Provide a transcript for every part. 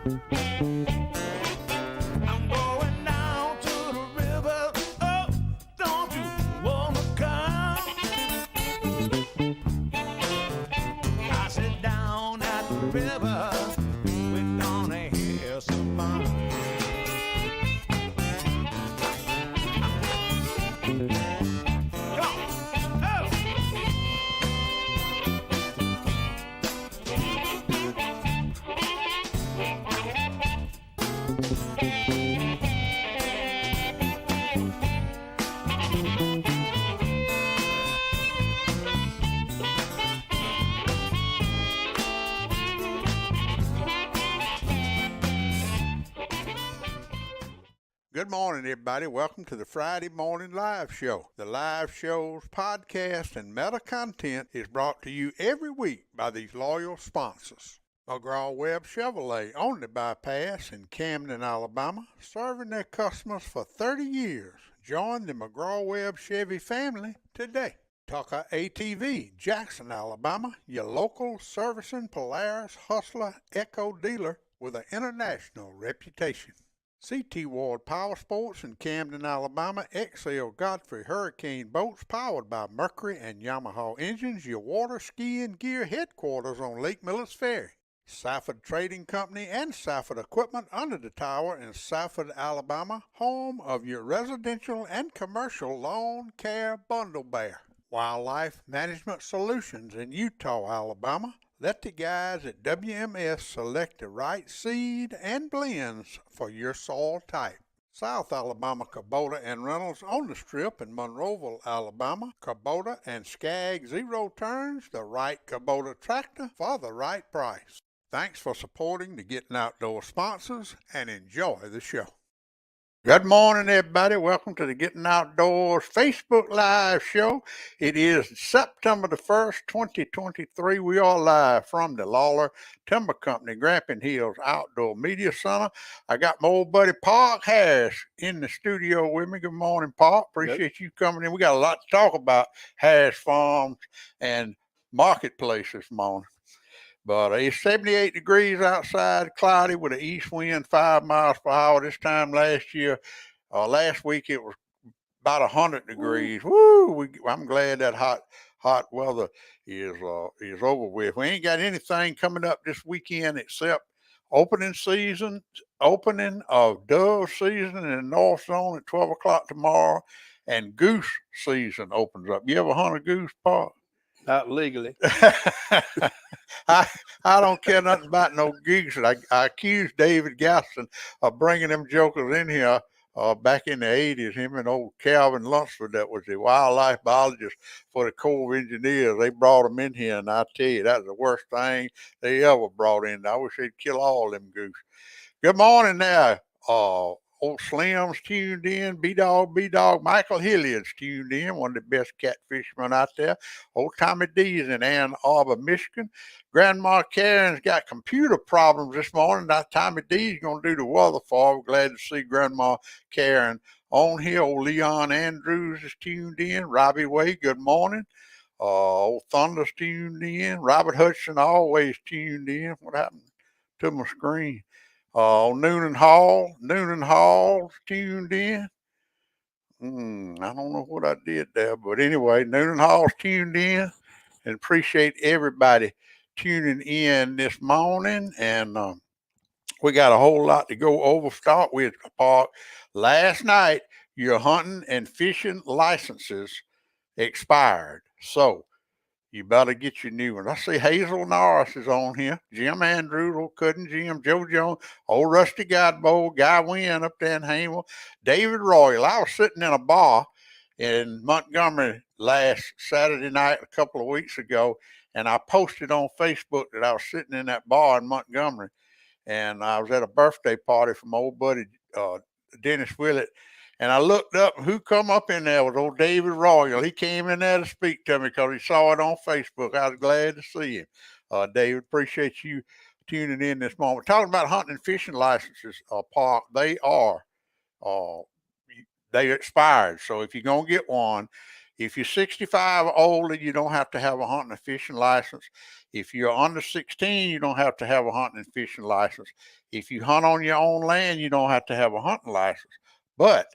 I'm going down to the river. Oh, don't you wanna come? I sit down at the river. We're gonna have some fun. Come on. Oh. Good morning, everybody. Welcome to the Friday Morning Live Show. The live show's podcast and meta content is brought to you every week by these loyal sponsors. McGraw-Webb Chevrolet on the bypass in Camden, Alabama, serving their customers for 30 years. Join the McGraw-Webb Chevy family today. Tucker ATV, Jackson, Alabama, your local servicing Polaris Hustler Echo dealer with an international reputation. CT Ward Power Sports in Camden, Alabama, XL Godfrey Hurricane Boats powered by Mercury and Yamaha engines, your water skiing gear headquarters on Lake Millis Ferry. Safford Trading Company and Safford Equipment under the tower in Safford, Alabama, home of your residential and commercial lawn care bundle bear. Wildlife Management Solutions in Eutaw, Alabama. Let the guys at WMS select the right seed and blends for your soil type. South Alabama Kubota and Reynolds on the Strip in Monroeville, Alabama. Kubota and Skag Zero Turns, the right Kubota tractor for the right price. Thanks for supporting the Gettin Outdoors sponsors and enjoy the show. Good morning, everybody. Welcome to the Gettin Outdoors Facebook Live show. It is September the 1st, 2023. We are live from the Lawler Timber Company, Grampian Hills Outdoor Media Center. I got my old buddy Park Harris in the studio with me. Good morning, Park. Appreciate you coming in. We got a lot to talk about Harris Farms and Marketplace this morning. But it's 78 degrees outside, cloudy with an east wind 5 miles per hour. This time last year, last week it was about 100 degrees. Woo! I'm glad that hot weather is over with. We ain't got anything coming up this weekend except opening of dove season in the North Zone at 12 o'clock tomorrow, and goose season opens up. You ever hunt a goose, Paul? Not legally. I don't care nothing about no geese. I accused David Gaston of bringing them jokers in here back in the 80s. Him and old Calvin Lunsford, that was the wildlife biologist for the Corps of Engineers. They brought them in here, and I tell you, that's the worst thing they ever brought in. I wish they'd kill all them goose. Good morning there. Old Slim's tuned in. B-Dog. Michael Hilliard's tuned in, one of the best catfishermen out there. Old Tommy D's in Ann Arbor, Michigan. Grandma Karen's got computer problems this morning. Now Tommy D's going to do the weather for her. We're glad to see Grandma Karen on here. Old Leon Andrews is tuned in. Robbie Way, good morning. Old Thunder's tuned in. Robert Hudson always tuned in. What happened to my screen? Noonan Hall tuned in. I don't know what I did there, but anyway, Noonan Hall's tuned in, and appreciate everybody tuning in this morning. And we got a whole lot to go over. Start with Park. Last night, your hunting and fishing licenses expired, so you better get your new one. I see Hazel Norris is on here. Jim Andrews, old Cousin Jim, Joe Jones, old Rusty Godbold, Guy Wynn up there in Hamel, David Royal. I was sitting in a bar in Montgomery last Saturday night a couple of weeks ago, and I posted on Facebook that I was sitting in that bar in Montgomery, and I was at a birthday party for my old buddy Dennis Willett. And I looked up, and who come up in there was old David Royal. He came in there to speak to me because he saw it on Facebook. I was glad to see him. David, appreciate you tuning in this moment. Talking about hunting and fishing licenses, Park, they expired. So if you're going to get one, If you're 65 or older, you don't have to have a hunting and fishing license. If you're under 16, you don't have to have a hunting and fishing license. If you hunt on your own land, you don't have to have a hunting license. But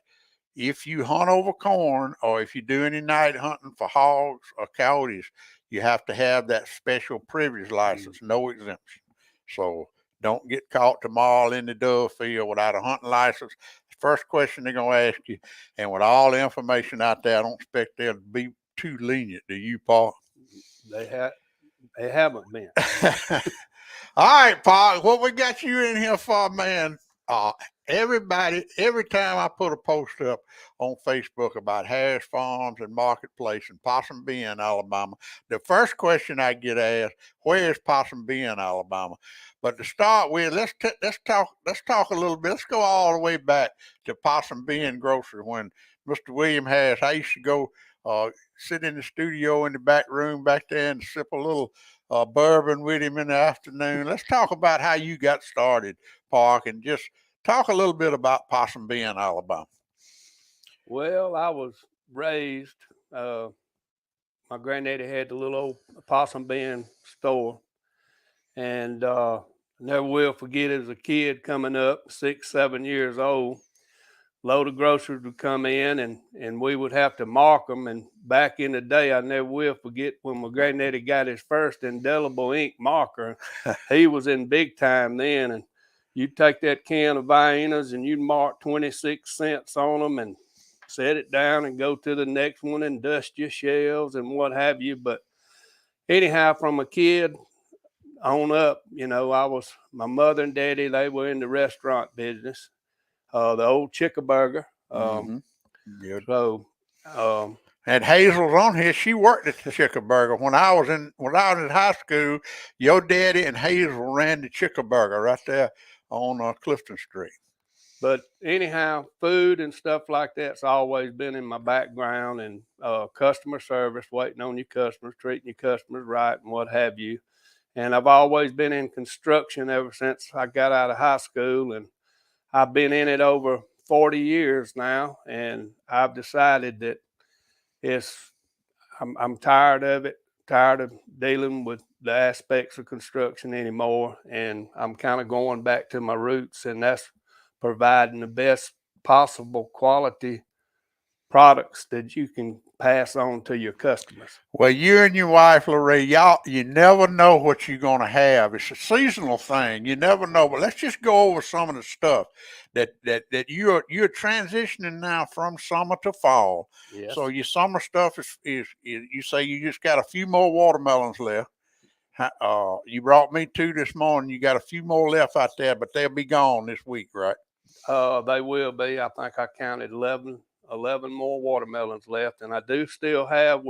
if you hunt over corn or if you do any night hunting for hogs or coyotes, you have to have that special privilege license, no exemption. So don't get caught tomorrow in the dove field without a hunting license. First question they're going to ask you, and with all the information out there, I don't expect they'll be too lenient. Do you, Paul? They haven't been. All right, Paul, what we got you in here for, man? Everybody, every time I put a post up on Facebook about Harris Farms and Marketplace in Possum Bend, Alabama, the first question I get asked, "Where is Possum Bend, Alabama?" But to start with, let's talk a little bit. Let's go all the way back to Possum Bend Grocery when Mr. William Harris. I used to go sit in the studio in the back room back there and sip a little bourbon with him in the afternoon. Let's talk about how you got started, Park, and just talk a little bit about Possum Bend, Alabama. Well, I was raised. My granddaddy had the little old Possum Bend store, and never will forget as a kid coming up, 6, 7 years old. Load of groceries would come in, and we would have to mark them. And back in the day, I never will forget when my granddaddy got his first indelible ink marker. He was in big time then, and you'd take that can of Viennas and you'd mark 26 cents on them and set it down and go to the next one and dust your shelves and what have you. But anyhow, from a kid on up, my mother and daddy, they were in the restaurant business. The old Chickaburger. And Hazel's on here. She worked at the Chickaburger when I was in high school. Your daddy and Hazel ran the Chickaburger right there on Clifton Street. But anyhow, food and stuff like that's always been in my background, and customer service, waiting on your customers, treating your customers right, and what have you. And I've always been in construction ever since I got out of high school, and I've been in it over 40 years now, and I've decided that I'm tired of it, tired of dealing with the aspects of construction anymore, and I'm kind of going back to my roots, and that's providing the best possible quality products that you can pass on to your customers. Well, you and your wife, Lorraine, you never know what you're going to have. It's a seasonal thing. You never know. But let's just go over some of the stuff that you're transitioning now from summer to fall. Yes. So your summer stuff is you say you just got a few more watermelons left. You brought me 2 this morning. You got a few more left out there, but they'll be gone this week, right? They will be. I think I counted 11 more watermelons left, and I do still have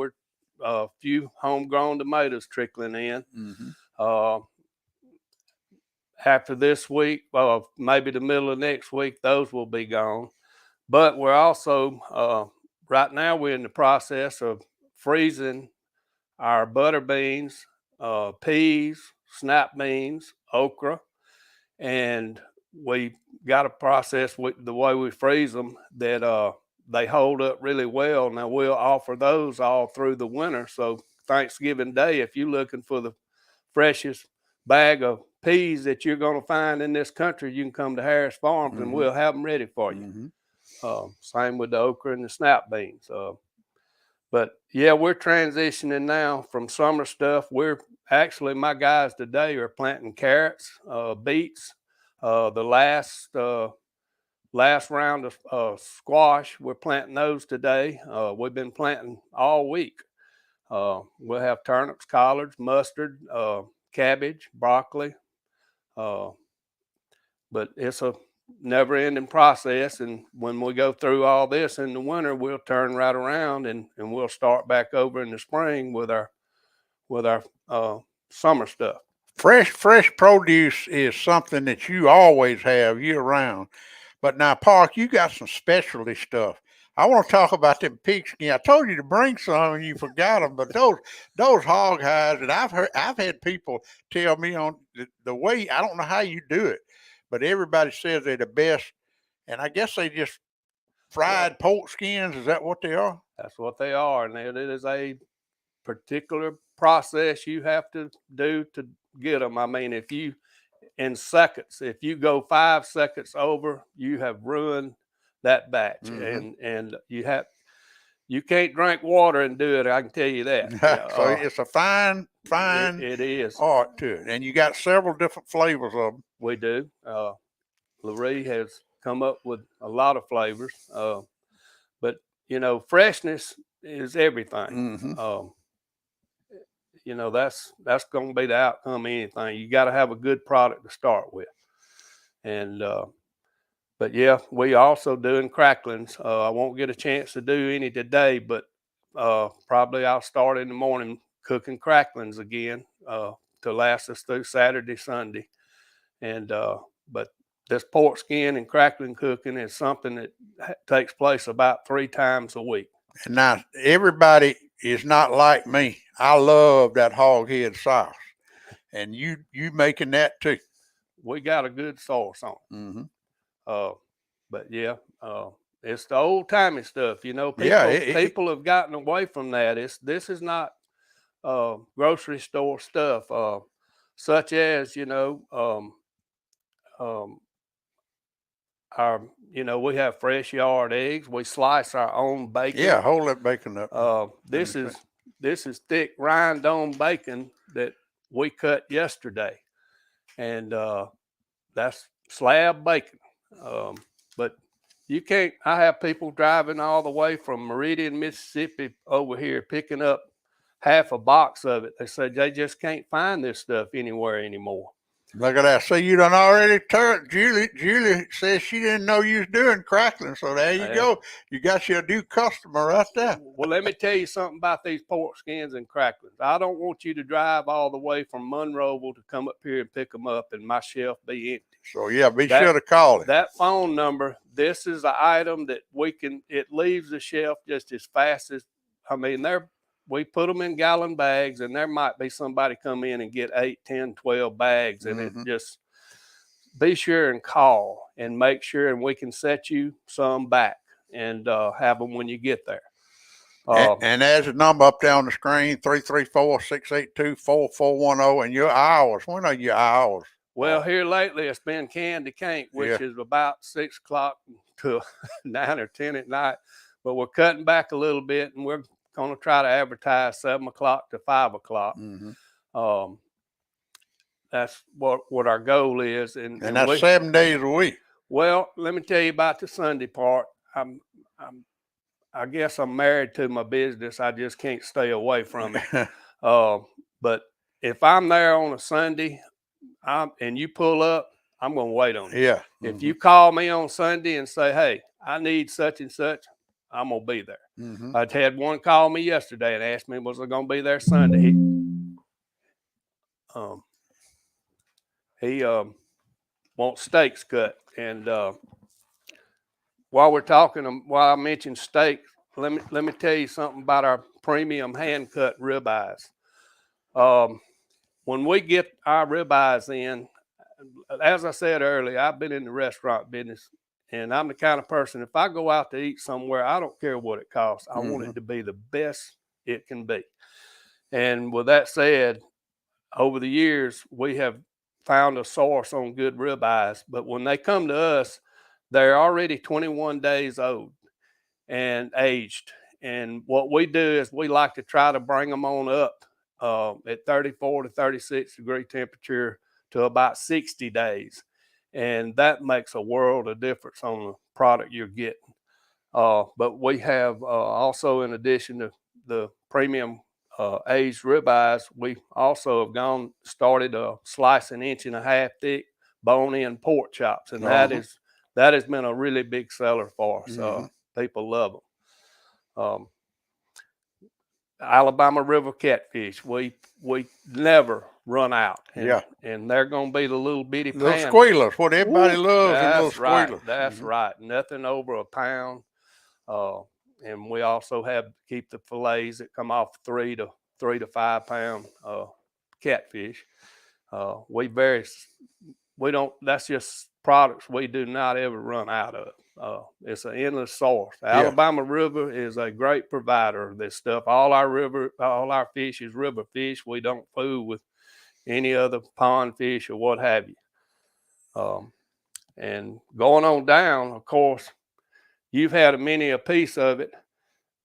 a few homegrown tomatoes trickling in. Mm-hmm. After this week, maybe the middle of next week, those will be gone. But we're also right now we're in the process of freezing our butter beans, peas, snap beans, okra, and we got a process with the way we freeze them that they hold up really well. Now we'll offer those all through the winter. So Thanksgiving Day, if you're looking for the freshest bag of peas that you're going to find in this country, you can come to Harris Farms, Mm-hmm. and we'll have them ready for you. Mm-hmm. Same with the okra and the snap beans. But yeah, we're transitioning now from summer stuff. We're actually, my guys today are planting carrots, beets. The last round of squash, we're planting those today. We've been planting all week. We'll have turnips, collards, mustard, cabbage, broccoli. But it's a never-ending process, and when we go through all this in the winter, we'll turn right around and we'll start back over in the spring with our summer stuff. Fresh produce is something that you always have year round. But now, Park, you got some specialty stuff. I want to talk about them pigskin. I told you to bring some and you forgot them, but those hog hides, and I've had people tell me on the way, I don't know how you do it, but everybody says they're the best. And I guess they just fried pork skins. Is that what they are? That's what they are, and it is a particular process you have to do to get them. I mean, if you in seconds, if you go 5 seconds over, you have ruined that batch, Mm-hmm. and you can't drink water and do it. I can tell you that. So it's a fine It is. art to it, and you got several different flavors of them. We do. Laree has come up with a lot of flavors, but freshness is everything. Mm-hmm. That's going to be the outcome of anything. You got to have a good product to start with, and but yeah, we also doing cracklings. I won't get a chance to do any today, but probably I'll start in the morning cooking cracklings again to last us through Saturday, Sunday, and but this pork skin and crackling cooking is something that takes place about 3 times a week. And now everybody is not like me. I love that hog head sauce, and you making that too. We got a good sauce on it. Mm-hmm. But yeah, it's the old timey stuff. People Yeah, people have gotten away from that. This is not grocery store stuff, such as our we have fresh yard eggs. We slice our own bacon. yeah. Hold that bacon up. This is thick rind on bacon that we cut yesterday, and that's slab bacon. But you can't. I have people driving all the way from Meridian, Mississippi, over here picking up half a box of it. They said they just can't find this stuff anywhere anymore. Look at that. So you done already turned. Julie says she didn't know you was doing crackling. So there you go. You got your new customer right there. Well, let me tell you something about these pork skins and cracklings. I don't want you to drive all the way from Monroeville to come up here and pick them up and my shelf be empty. So yeah, be sure to call it. That phone number, this is an item that it leaves the shelf just as fast as, we put them in gallon bags, and there might be somebody come in and get 8, 10, 12 bags, and it just, be sure and call and make sure, and we can set you some back and have them when you get there. And there's a number up there on the screen, 334-682-4410, and your hours. When are your hours? Well, here lately it's been can to can't, which is about 6 o'clock to 9 or 10 at night, but we're cutting back a little bit, and we're going to try to advertise 7 o'clock to 5 o'clock. Mm-hmm. That's what our goal is. And that's 7 days a week. Well, let me tell you about the Sunday part. I guess I'm married to my business. I just can't stay away from it. But if I'm there on a Sunday and you pull up, I'm going to wait on you. Yeah. If you call me on Sunday and say, hey, I need such and such, I'm going to be there. Mm-hmm. I had one call me yesterday and asked me, was I going to be there Sunday? He wants steaks cut. And while I mentioned steak, let me tell you something about our premium hand cut ribeyes. When we get our ribeyes in, as I said earlier, I've been in the restaurant business, and I'm the kind of person, if I go out to eat somewhere, I don't care what it costs. I want it to be the best it can be. And with that said, over the years, we have found a source on good ribeyes, but when they come to us, they're already 21 days old and aged. And what we do is we like to try to bring them on up at 34 to 36 degree temperature to about 60 days. And that makes a world of difference on the product you're getting. But we have also, in addition to the premium aged ribeyes, we also have started a slice 1.5 inches thick bone-in pork chops, and that has been a really big seller for us. People love them. Alabama River catfish, we never run out. And they're going to be the little bitty little pan. squealers, what everybody loves, and little right. squealers. That's right. Nothing over a pound. And we also keep the fillets that come off 3 to 5 pound catfish. That's just products we do not ever run out of. It's an endless source. The Yeah. Alabama River is a great provider of this stuff. All our fish is river fish. We don't fool with any other pond fish or what have you. And going on down, of course, you've had many a piece of it.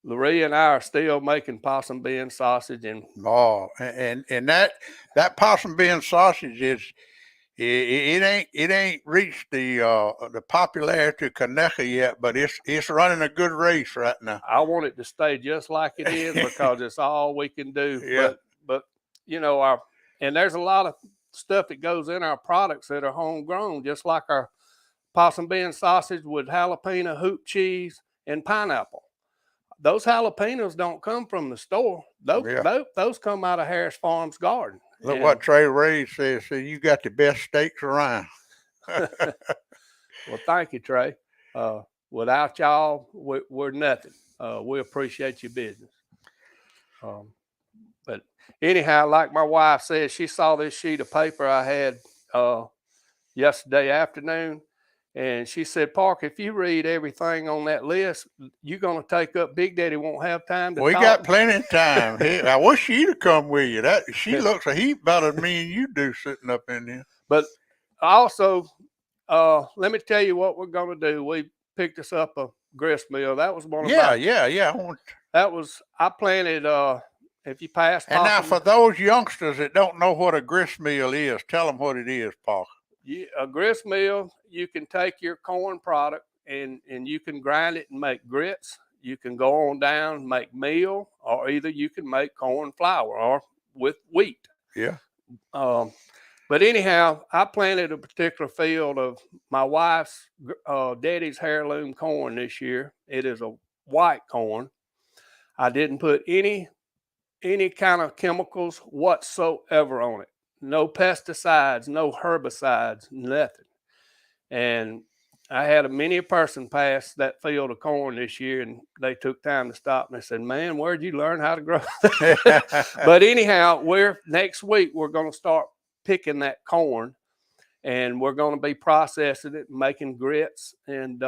Lurie and I are still making Possum Bend sausage, and that Possum Bend sausage is it ain't reached the popularity of Conecuh yet, but it's running a good race right now. I want it to stay just like it is because it's all we can do. Yeah. But you know, and there's a lot of stuff that goes in our products that are homegrown, just like our Possum Bend sausage with jalapeno, hoop cheese, and pineapple. Those jalapenos don't come from the store. Those come out of Harris Farms garden. Look what Trey Ray says. So you got the best steaks around. Well, thank you, Trey. Without y'all, we're nothing. We appreciate your business. But anyhow, like my wife said, she saw this sheet of paper I had yesterday afternoon. And she said, Parker, if you read everything on that list, you're going to take up Big Daddy won't have time to talk. We got plenty of time. I wish she'd have come with you. She looks a heap better than me and you do sitting up in there. But also, let me tell you what we're going to do. We picked us up a grist mill. That was one of I planted, if you pass. And now for those youngsters that don't know what a grist mill is, tell them what it is, Parker. A grist mill, you can take your corn product and you can grind it and make grits. You can go on down and make meal, or either you can make corn flour or with wheat. Yeah. But anyhow, I planted a particular field of my wife's daddy's heirloom corn this year. It is a white corn. I didn't put any kind of chemicals whatsoever on it. No pesticides, no herbicides, nothing. And I had many a person pass that field of corn this year, and they took time to stop and they said, man, where'd you learn how to grow that? But anyhow, next week we're going to start picking that corn, and we're going to be processing it, making grits and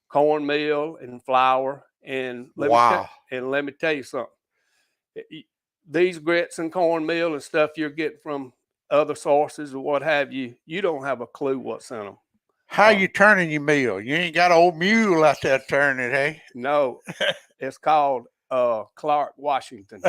cornmeal and flour. And let me tell you something. These grits and cornmeal and stuff you're getting from other sources or what have you, you don't have a clue what's in them. How you turning your meal? You ain't got an old mule out there turning it, hey? No, it's called Clark Washington.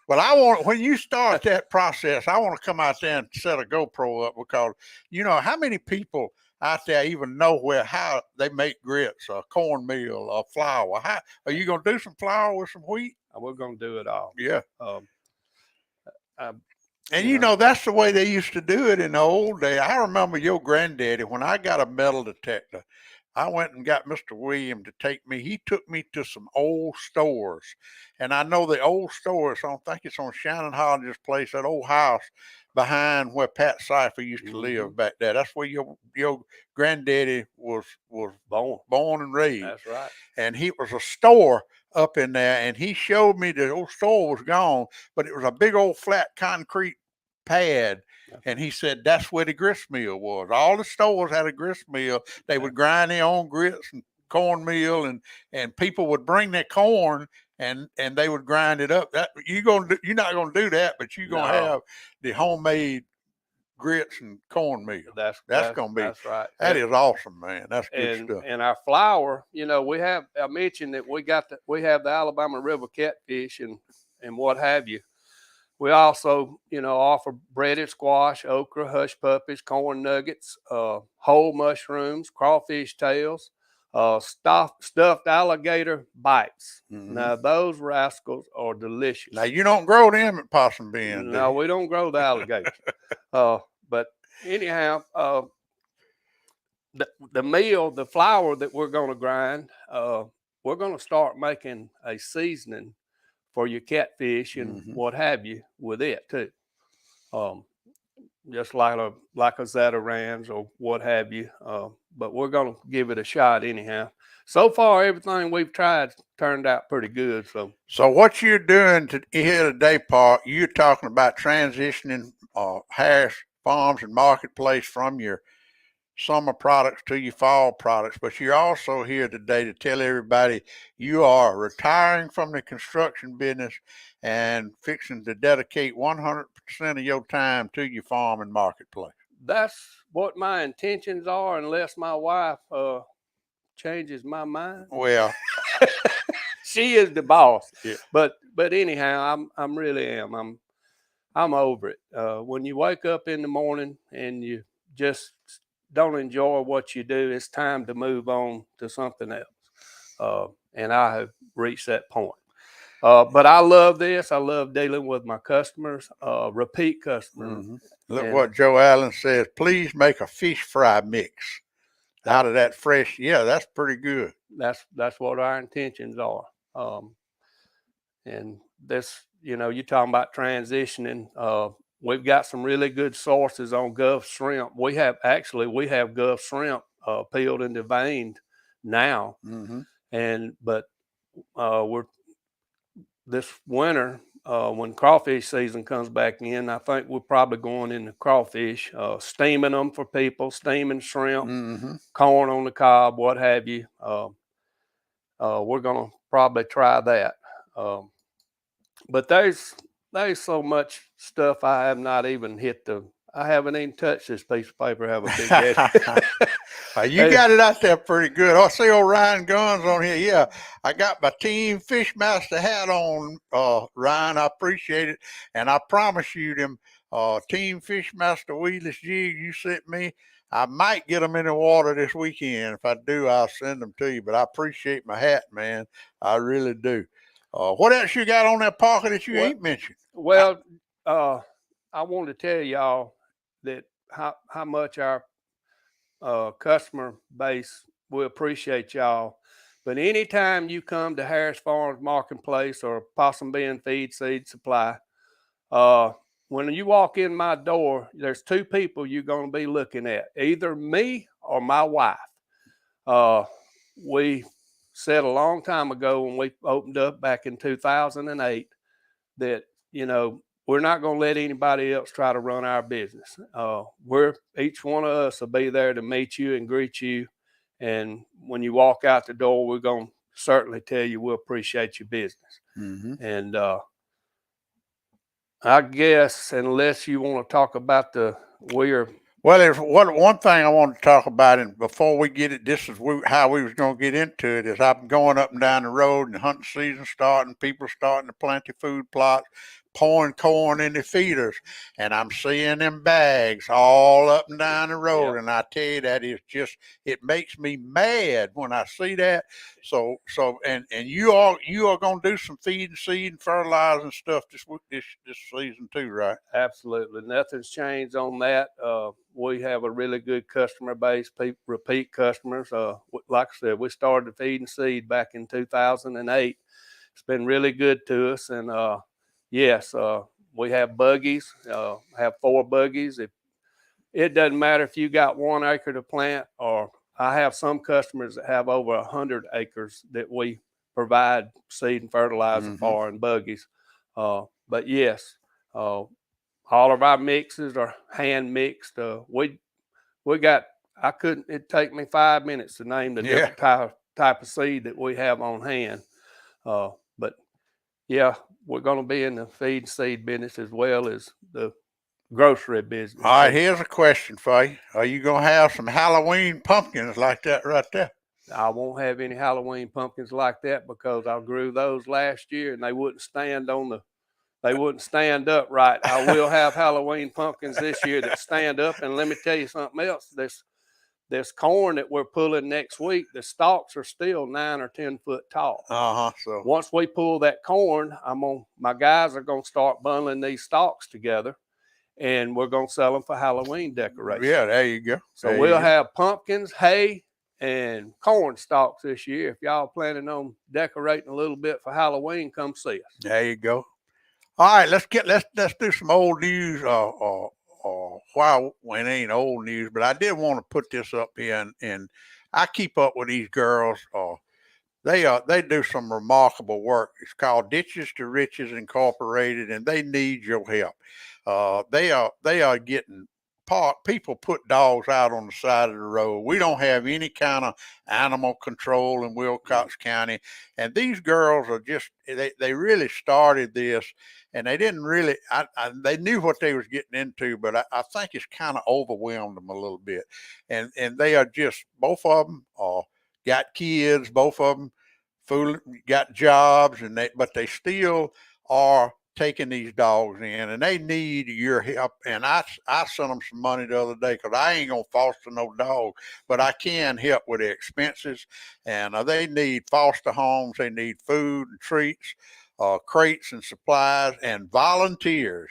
Well, when you start that process, I want to come out there and set a GoPro up, because you know how many people out there even know how they make grits or cornmeal or flour. How are you going to do some flour with some wheat? We're going to do it all. Yeah. And you know, that's the way they used to do it in the old day. I remember your granddaddy, when I got a metal detector, I went and got Mr. William to take me. He took me to some old stores. And I know the old stores, I think it's on Shannon Hollings's place, that old house behind where Pat Cipher used to live back there. That's where your granddaddy was born and raised. That's right. And he was a store up in there, and he showed me the old store was gone, but it was a big old flat concrete pad. And he said that's where the grist mill was. All the stores had a grist mill. They would grind their own grits and cornmeal, and people would bring their corn and they would grind it up. That you're not gonna do that, but you're gonna have the homemade grits and cornmeal. That's gonna be. That's right. That is awesome, man. That's good stuff. And our flour, you know, I mentioned that we have the Alabama River catfish and what have you. We also, you know, offer breaded squash, okra, hush puppies, corn nuggets, whole mushrooms, crawfish tails, stuffed alligator bites. Mm-hmm. Now, those rascals are delicious. Now, you don't grow them at Possum Bend. No, we don't grow the alligators. But anyhow, the flour that we're going to grind, we're going to start making a seasoning for your catfish and what have you with it too. Just like a Zatarans or what have you. But we're going to give it a shot anyhow. So far, everything we've tried turned out pretty good. So what you're doing here today, Park, you're talking about transitioning Harris farms and marketplace, from your summer products to your fall products. But you're also here today to tell everybody you are retiring from the construction business and fixing to dedicate 100% of your time to your farm and marketplace. That's what my intentions are, unless my wife changes my mind. Well, She is the boss. yeah. But anyhow, I'm really am. I'm over it. When you wake up in the morning and you just don't enjoy what you do, it's time to move on to something else. And I have reached that point. But I love this. I love dealing with my customers, repeat customers. Mm-hmm. Look And what Joe Allen says. Please make a fish fry mix out of that fresh. Yeah, that's pretty good. that's what our intentions are. And this, you're talking about transitioning. We've got some really good sources on Gulf shrimp. We have Gulf shrimp peeled and deveined now, Mm-hmm. but we're this winter, when crawfish season comes back in, I think we're probably going into crawfish, steaming them for people, steaming shrimp, Mm-hmm. corn on the cob, what have you. We're gonna probably try that. But there's so much stuff I have not even I haven't even touched this piece of paper. Have a big head. You got it out there pretty good. I see old Ryan Guns on here. Yeah, I got my Team Fishmaster hat on, Ryan. I appreciate it. And I promise you, them Team Fishmaster weedless jigs you sent me, I might get them in the water this weekend. If I do, I'll send them to you. But I appreciate my hat, man. I really do. What else you got on that pocket that you ain't mentioned? Well, I wanted to tell y'all that how much our customer base, we appreciate y'all. But anytime you come to Harris Farms Marketplace or Possum Bend Feed Seed Supply, when you walk in my door, there's two people you're going to be looking at, either me or my wife. We said a long time ago when we opened up back in 2008 that, we're not going to let anybody else try to run our business. Each one of us will be there to meet you and greet you. And when you walk out the door, we're going to certainly tell you we appreciate your business. Mm-hmm. And I guess, unless you want to talk about Well, there's one thing I want to talk about, and before we get it, this is how we was going to get into it. Is I'm going up and down the road, and hunting season starting, people starting to plant their food plots, pouring corn in the feeders, and I'm seeing them bags all up and down the road. Yep. And I tell you, that is just, it makes me mad when I see that. So and you are going to do some feed and seed and fertilizing stuff this season too, right? Absolutely. Nothing's changed on that. We have a really good customer base, repeat customers. Like I said, we started Feed and Seed back in 2008. It's been really good to us. And yes, we have buggies, have 4 buggies. It doesn't matter if you got 1 acre to plant, or I have some customers that have over 100 acres that we provide seed and fertilizer for in buggies. But yes, all of our mixes are hand mixed. We got, it'd take me 5 minutes to name the different type of seed that we have on hand. But yeah, we're going to be in the feed and seed business as well as the grocery business. All right, here's a question for you. Are you going to have some Halloween pumpkins like that right there? I won't have any Halloween pumpkins like that because I grew those last year and they wouldn't stand up right. I will have Halloween pumpkins this year that stand up. And let me tell you something else. This corn that we're pulling next week, the stalks are still 9 or 10 foot tall. So once we pull that corn, my guys are going to start bundling these stalks together, and we're going to sell them for Halloween decorations. Yeah, there you go. So we'll have pumpkins, hay, and corn stalks this year. If y'all planning on decorating a little bit for Halloween, come see us. There you go. All right, let's do some old news. Well, it ain't old news, but I did want to put this up here, and I keep up with these girls. They do some remarkable work. It's called Ditches to Riches Incorporated, and they need your help. They are getting park, people put dogs out on the side of the road. We don't have any kind of animal control in Wilcox County. And these girls are just, they really started this, and they didn't really, they knew what they was getting into, but I think it's kind of overwhelmed them a little bit. And they are just, both of them got kids, both of them got jobs, but they still are taking these dogs in, and they need your help. And I sent them some money the other day, because I ain't gonna foster no dog, but I can help with the expenses. And they need foster homes, they need food and treats, crates and supplies, and volunteers,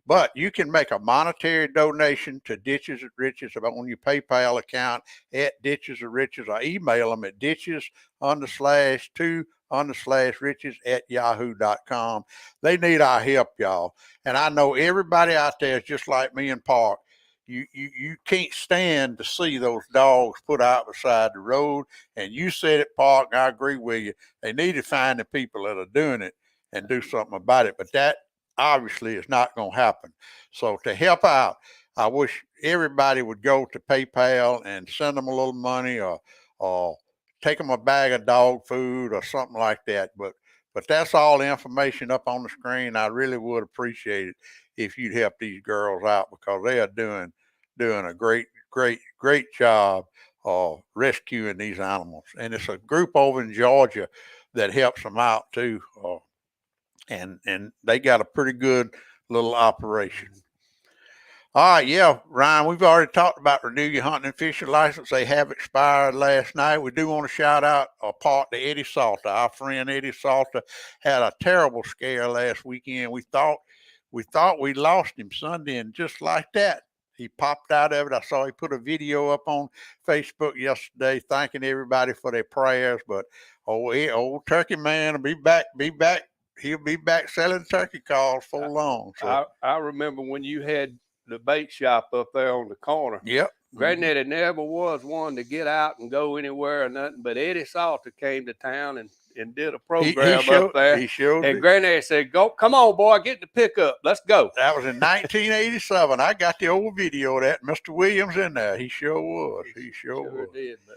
But you can make a monetary donation to Ditches of Riches on your PayPal account at Ditches of Riches, or email them at ditches_2_riches@yahoo.com. They need our help, y'all. And I know everybody out there is just like me and Park. You can't stand to see those dogs put out beside the road. And you said it, Park, and I agree with you. They need to find the people that are doing it and do something about it. But that obviously is not going to happen. So to help out, I wish everybody would go to PayPal and send them a little money, or take them a bag of dog food or something like that. But that's all the information up on the screen. I really would appreciate it if you'd help these girls out, because they are doing a great job of rescuing these animals. And it's a group over in Georgia that helps them out too. And they got a pretty good little operation. All right, yeah, Ryan, we've already talked about renew your hunting and fishing license. They have expired last night. We do want to shout out a part to Eddie Salter. Our friend Eddie Salter had a terrible scare last weekend. We thought we lost him Sunday, and just like that, he popped out of it. I saw he put a video up on Facebook yesterday thanking everybody for their prayers. But old Turkey Man will be back. He'll be back selling turkey calls for long. So I remember when you had the bait shop up there on the corner. Yep. Granddaddy never was one to get out and go anywhere or nothing, but Eddie Salter came to town and did a program up there. He showed and Granddaddy said, "Go, come on, boy, get the pickup. Let's go." That was in 1987. I got the old video of that. Mr. Williams in there. He sure was. He sure was. Did, but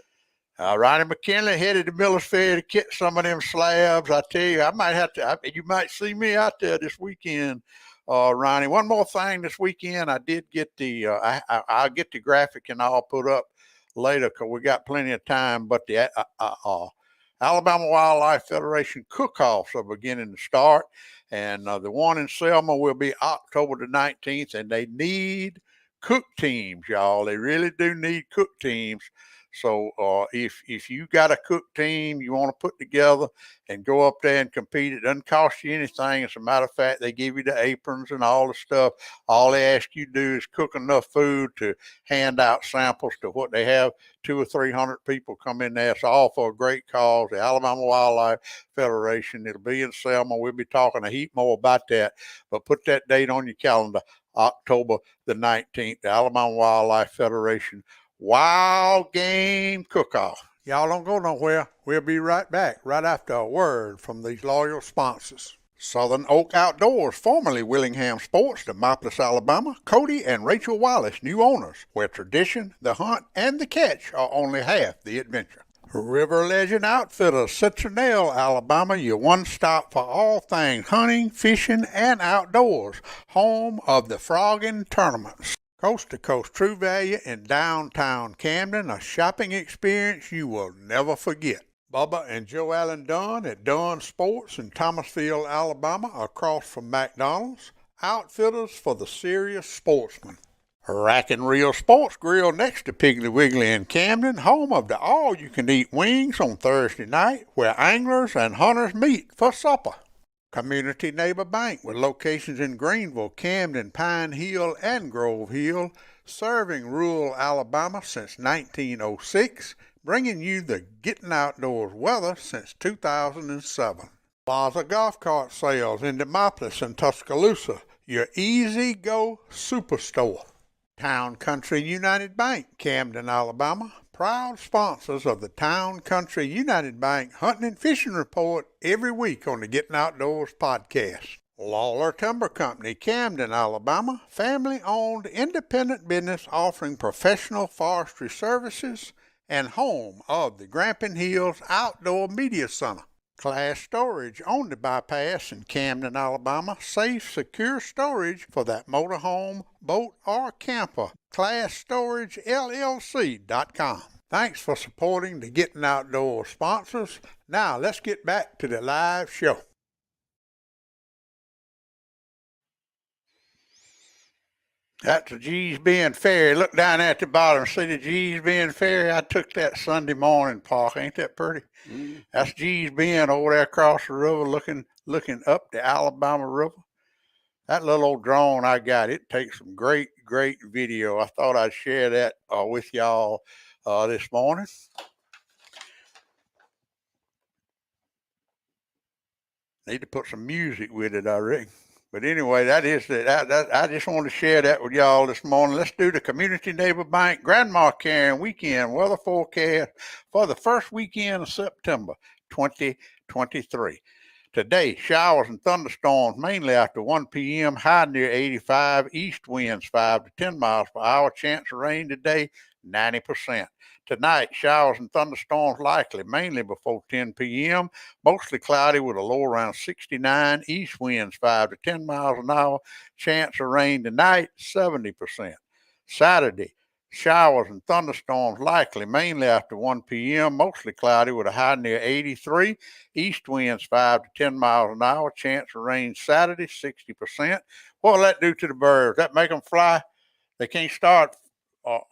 Ronnie McKinley headed to Miller's Fair to get some of them slabs. I tell you, I might have to. You might see me out there this weekend, Ronnie. One more thing this weekend, I did get the. I'll get the graphic and I'll put up later because we got plenty of time. But the Alabama Wildlife Federation cook-offs are beginning to start, and the one in Selma will be October the 19th. And they need cook teams, y'all. They really do need cook teams. So if you got a cook team you want to put together and go up there and compete, it doesn't cost you anything. As a matter of fact, they give you the aprons and all the stuff. All they ask you to do is cook enough food to hand out samples to what they have. 200 or 300 people come in there. It's all for a great cause, the Alabama Wildlife Federation. It'll be in Selma. We'll be talking a heap more about that. But put that date on your calendar, October the 19th, the Alabama Wildlife Federation Wild Game Cook-Off. Y'all don't go nowhere. We'll be right back right after a word from these loyal sponsors. Southern Oak Outdoors, formerly Willingham Sports, Demopolis, Alabama. Cody and Rachel Wallace, new owners, where tradition, the hunt, and the catch are only half the adventure. River Legend Outfitters, Citronelle, Alabama, your one-stop for all things hunting, fishing, and outdoors. Home of the Frogging Tournaments. Coast to Coast True Value in downtown Camden, a shopping experience you will never forget. Bubba and Joe Allen Dunn at Dunn Sports in Thomasville, Alabama, across from McDonald's. Outfitters for the serious sportsman. Rack and Reel Sports Grill next to Piggly Wiggly in Camden, home of the all-you-can-eat wings on Thursday night, where anglers and hunters meet for supper. Community Neighbor Bank with locations in Greenville, Camden, Pine Hill, and Grove Hill, serving rural Alabama since 1906, bringing you the Gettin Outdoors weather since 2007. Plaza Golf Cart Sales in Demopolis and Tuscaloosa, your easy go superstore. Town Country United Bank, Camden, Alabama, proud sponsors of the Town Country United Bank Hunting and Fishing Report every week on the Getting Outdoors podcast. Lawler Timber Company, Camden, Alabama, family-owned independent business offering professional forestry services and home of the Grampian Hills Outdoor Media Center. Class Storage on the bypass in Camden, Alabama. Safe, secure storage for that motorhome, boat, or camper. ClassStorageLLC.com. Thanks for supporting the Gettin Outdoors sponsors. Now let's get back to the live show. That's the G's Bend Ferry. Look down at the bottom. See the G's Bend Ferry? I took that Sunday morning, Park. Ain't that pretty? Mm-hmm. That's G's Bend over there across the river looking up the Alabama River. That little old drone I got, it takes some great video. I thought I'd share that with y'all this morning. Need to put some music with it, I reckon. But anyway, that is it. I just wanted to share that with y'all this morning. Let's do the Community Neighbor Bank Grandma Caring Weekend weather forecast for the first weekend of September 2023. Today, showers and thunderstorms mainly after 1 p.m., high near 85, east winds 5 to 10 miles per hour, chance of rain today 90%. Tonight, showers and thunderstorms likely, mainly before 10 p.m., mostly cloudy with a low around 69, east winds 5 to 10 miles an hour, chance of rain tonight 70%. Saturday, showers and thunderstorms likely, mainly after 1 p.m., mostly cloudy with a high near 83, east winds 5 to 10 miles an hour, chance of rain Saturday 60%. What will that do to the birds? That make them fly? They can't start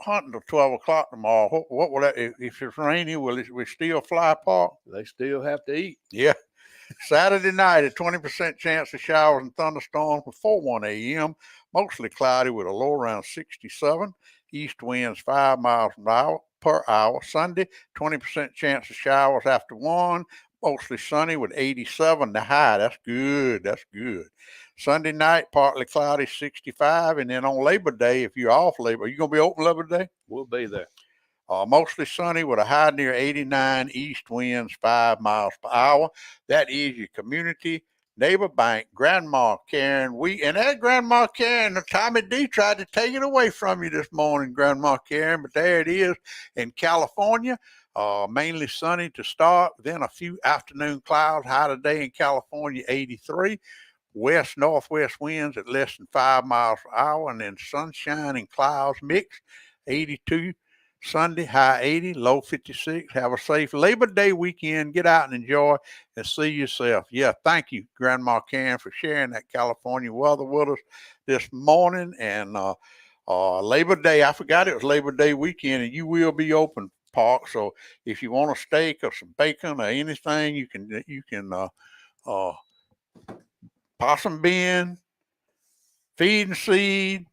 hunting till 12 o'clock tomorrow. What will that, if it's rainy, will it still fly apart? They still have to eat. Yeah. Saturday night, a 20% chance of showers and thunderstorms before 1 a.m., mostly cloudy with a low around 67, east winds 5 miles per hour. Sunday, 20% chance of showers after 1, mostly sunny with 87 the high. That's good. Sunday night, partly cloudy, 65. And then on Labor Day, if you're off Labor, are you going to be open Labor Day? We'll be there. Mostly sunny with a high near 89, east winds 5 miles per hour. That is your Community Neighbor Bank, Grandma Karen. And that Grandma Karen, Tommy D tried to take it away from you this morning, Grandma Karen, but there it is in California. Mainly sunny to start, then a few afternoon clouds. High today in California, 83. West-northwest winds at less than 5 miles per hour, and then sunshine and clouds mixed, 82. Sunday, high 80, low 56. Have a safe Labor Day weekend. Get out and enjoy and see yourself. Yeah, thank you, Grandma Karen, for sharing that California weather with us this morning. And Labor Day, I forgot it was Labor Day weekend, and you will be open, Park. So if you want a steak or some bacon or anything, you can Possum Bend, Feed and Seed,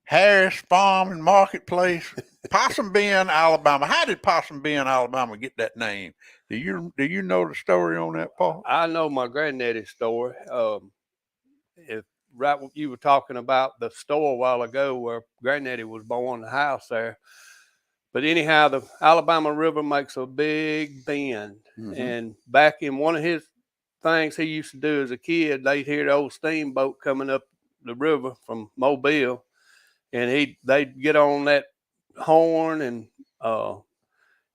Harris Farm and Marketplace, Possum Bend, Alabama. How did Possum Bend, Alabama get that name? Do you know the story on that, Paul? I know my granddaddy's story. Right what you were talking about the store a while ago where granddaddy was born, the house there. But anyhow, the Alabama River makes a big bend. Mm-hmm. And back in one of his things he used to do as a kid, they'd hear the old steamboat coming up the river from Mobile, and they'd get on that horn, and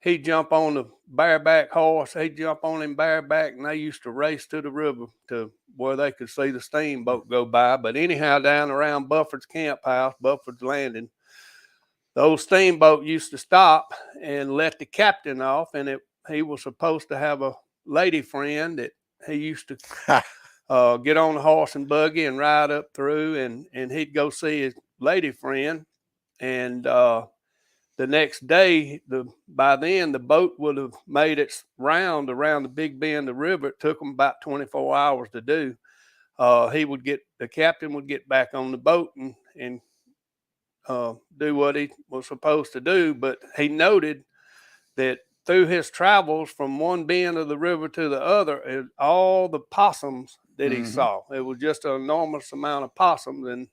he'd jump on the bareback horse. He'd jump on him bareback, and they used to race to the river to where they could see the steamboat go by. But anyhow, down around Buford's Camp House, Buford's Landing, the old steamboat used to stop and let the captain off, and he was supposed to have a lady friend that he used to get on the horse and buggy and ride up through, and he'd go see his lady friend. And the next day, by then, the boat would have made its round around the Big Bend of the river. It took them about 24 hours to do. The captain would get back on the boat and do what he was supposed to do. But he noted that through his travels from one bend of the river to the other, all the possums that he saw. It was just an enormous amount of possums. And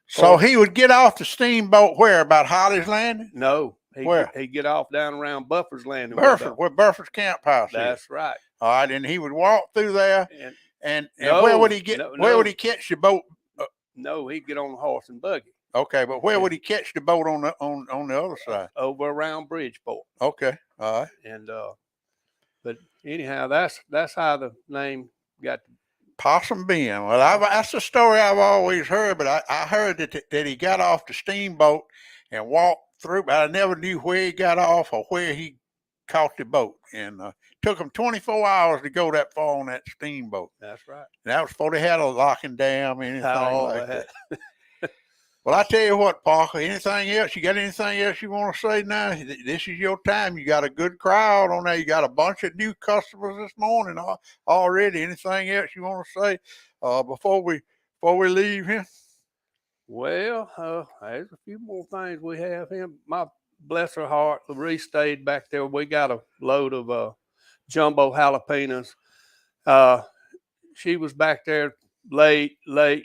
so he would get off the steamboat where? About Holly's Landing? No. Where? He'd get off down around Buford's Landing. Where Buford's Camp House is. That's right. All right, and he would walk through there, And No, where would he get? no, Where would no. he catch the boat? No, he'd get on the horse and buggy. Okay, but where And would he catch the boat on the other side? over around Bridgeport. Okay, all right. And but anyhow, that's how the name got. Possum Bend. Well, that's a story I've always heard, but I heard that he got off the steamboat and walked through, but I never knew where he got off or where he caught the boat. And took him 24 hours to go that far on that steamboat. That's right. And that was before they had a locking dam, anything like that. Well, I tell you what, Parker, anything else? You got anything else you want to say now? This is your time. You got a good crowd on there. You got a bunch of new customers this morning already. Anything else you want to say before we leave here? Well, there's a few more things we have here. My bless her heart, Loree stayed back there. We got a load of jumbo jalapenos. She was back there late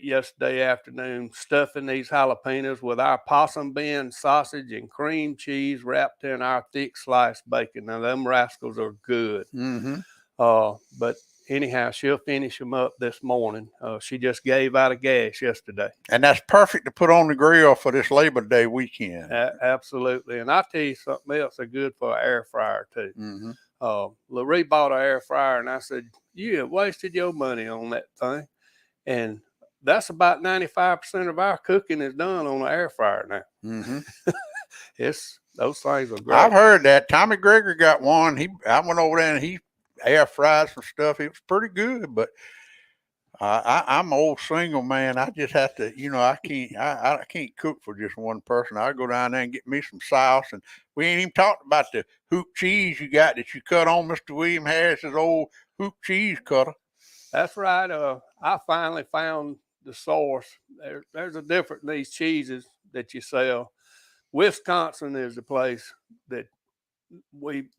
yesterday afternoon stuffing these jalapenos with our Possum Bend sausage and cream cheese wrapped in our thick sliced bacon. Now, them rascals are good. Mm-hmm. But anyhow, she'll finish them up this morning. She just gave out of gas yesterday. And that's perfect to put on the grill for this Labor Day weekend. Absolutely. And I'll tell you something else. They're good for an air fryer, too. Mm-hmm. Loree bought an air fryer, and I said, you have wasted your money on that thing. And that's about 95% of our cooking is done on an air fryer now. Mm-hmm. Those things are great. I've heard that. Tommy Gregory got one. I went over there and he air fried some stuff. It was pretty good, but I'm an old single man. I just have to, I can't cook for just one person. I go down there and get me some sauce, and we ain't even talked about the hoop cheese you got that you cut on Mr. William Harris's old hoop cheese cutter. That's right. I finally found the source. There's a difference in these cheeses that you sell. Wisconsin is the place that we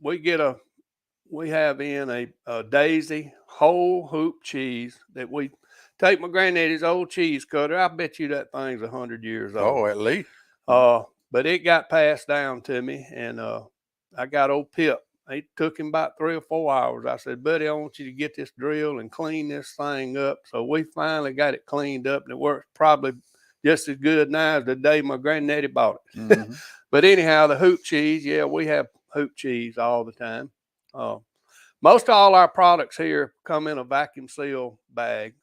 have in a Daisy whole hoop cheese that we take my granddaddy's old cheese cutter. I bet you that thing's 100 years old. Oh, at least. But it got passed down to me, and I got old Pip. It took him about 3 or 4 hours. I said, buddy, I want you to get this drill and clean this thing up. So we finally got it cleaned up, and it works probably just as good now as the day my granddaddy bought it. Mm-hmm. But anyhow, the hoop cheese, we have hoop cheese all the time. Most all our products here come in a vacuum seal bag,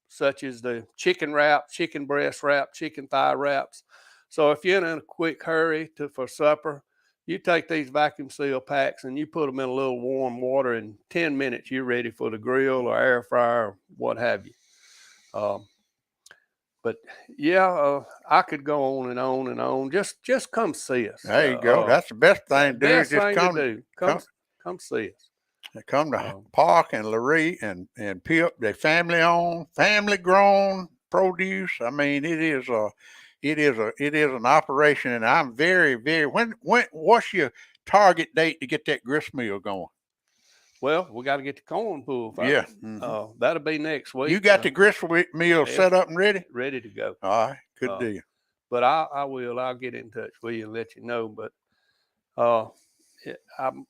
such as the chicken wrap, chicken breast wrap, chicken thigh wraps. So if you're in a quick hurry for supper, you take these vacuum seal packs and you put them in a little warm water. In 10 minutes, you're ready for the grill or air fryer or what have you. But I could go on and on and on. Just come see us. There you go. That's the best thing to do. Best Just thing come to do. Come see us. Come to Park and Loree and Pip. They family owned, family grown produce. I mean, it is an operation, and I'm very, very. When what's your target date to get that grist mill going? Well, we got to get the corn pool first. Yeah, mm-hmm. That'll be next week. You got the grist mill set up and ready? Ready to go. All right, good deal. But I'll get in touch with you and let you know. But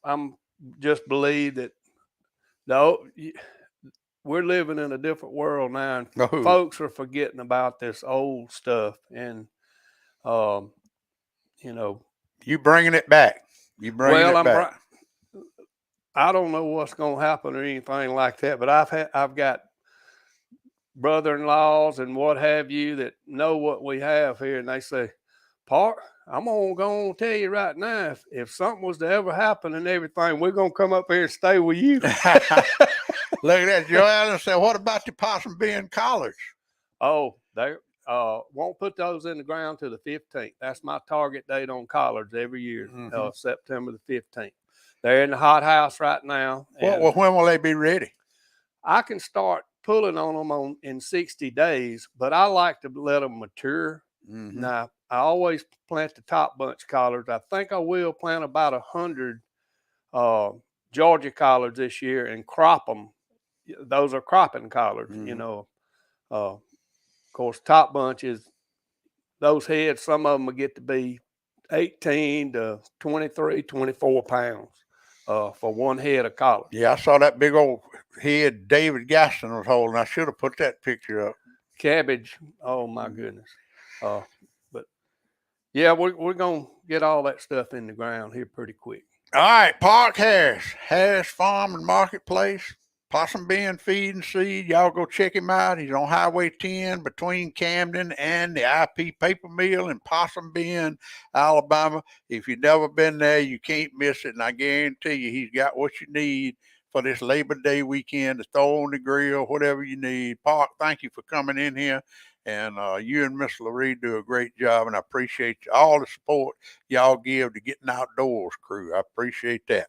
I'm just believe that we're living in a different world now, and folks are forgetting about this old stuff. And you bringing it back. I don't know what's going to happen or anything like that, but I've got brother-in-laws and what have you that know what we have here, and they say, Park, I'm going to go and tell you right now, if something was to ever happen and everything, we're going to come up here and stay with you. Look at that. Joe Allen said, what about the Possum Bend collards? Oh, they won't put those in the ground till the 15th. That's my target date on collards every year, September the 15th. They're in the hot house right now. Well, when will they be ready? I can start pulling on them in 60 days, but I like to let them mature. Mm-hmm. Now, I always plant the top bunch collards. I think I will plant about 100 Georgia collards this year and crop them. Those are cropping collards, Of course, top bunches, those heads, some of them will get to be 18 to 23, 24 pounds. for one head of collard. Yeah, I saw that big old head David Gaston was holding. I should have put that picture up. Cabbage, oh my goodness. But yeah, we're gonna get all that stuff in the ground here pretty quick. All right, Park Harris Farm and Marketplace, Possum Bend Feed and Seed. Y'all go check him out. He's on Highway 10 between Camden and the IP Paper Mill in Possum Bend, Alabama. If you've never been there, you can't miss it. And I guarantee you, he's got what you need for this Labor Day weekend to throw on the grill, whatever you need. Park, thank you for coming in here. And you and Miss Laree do a great job, and I appreciate all the support y'all give to Getting Outdoors crew. I appreciate that.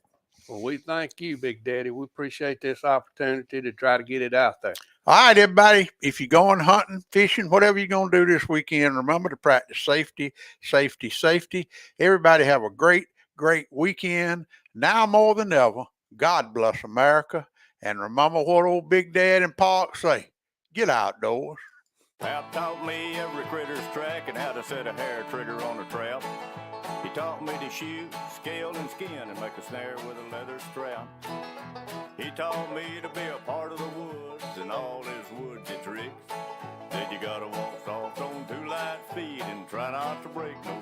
Well, we thank you, Big Daddy. We appreciate this opportunity to try to get it out there. All right, everybody, if you're going hunting, fishing, whatever you're going to do this weekend, remember to practice safety, safety, safety. Everybody have a great, great weekend. Now more than ever, God bless America. And remember what old Big Dad and Park say, get outdoors. Pap taught me every critter's track and how to set a hair trigger on a trap. He taught me to shoot, scale, and skin and make a snare with a leather strap. He taught me to be a part of the woods and all his woodsy tricks. Said you gotta walk soft on 2 light feet and try not to break no